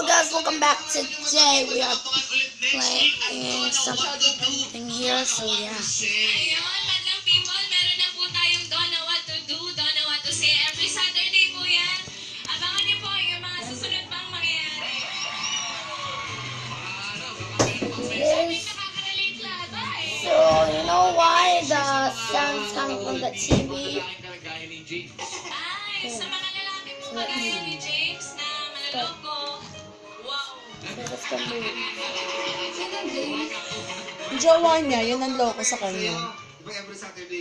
Hello guys, welcome back. Today we are playing something here, so yeah. Ayun, madlang people, meron na po tayong Don't Know What to Do, Don't Know What to Say. Every Saturday po yan. Abangan niyo po yung mga susunod pang mangyayari. Sabi nakaka-relate lahat ba eh. So you know why the sound's coming from the TV? Ay, sa mga lalaki po kagaya ni James na manaloko. Wow. So let's go move. Yung jowa niya, yun ang loko sa kanya.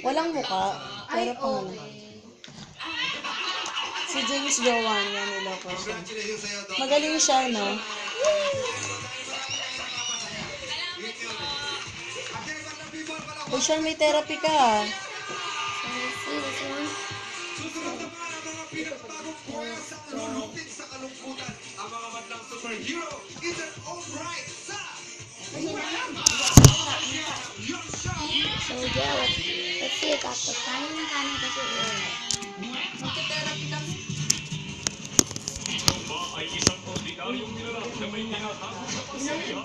Walang muka, pero pangalan. Si James jowa niya, niloko siya. Magaling siya, no? Uy, Sean, may therapy ka, ha? Can you see this one? So yeah, let's see it after kanin kasi ay isang ordinaryong nilalang na may tinatawag na pasaya.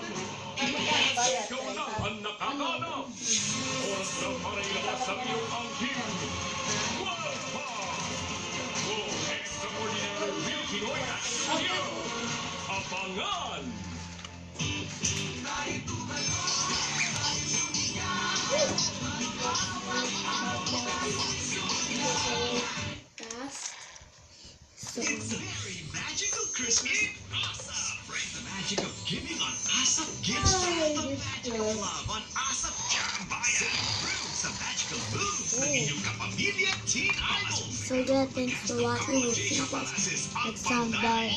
Ikaw na ang nakakanap. Oras na para ilabas ang iyong anghel. Wild Heart! O extraordinary real Pinoy action hero. Abangan! fast. It's very magical, Christmas. ASAP! Bring the magic of giving on ASAP Gives. Start the magic of love on ASAP Jambayan. Prove some magical moves ng inyong kapamilya teen idols. So yeah, thanks for watching. We'll see you guys next time. Bye.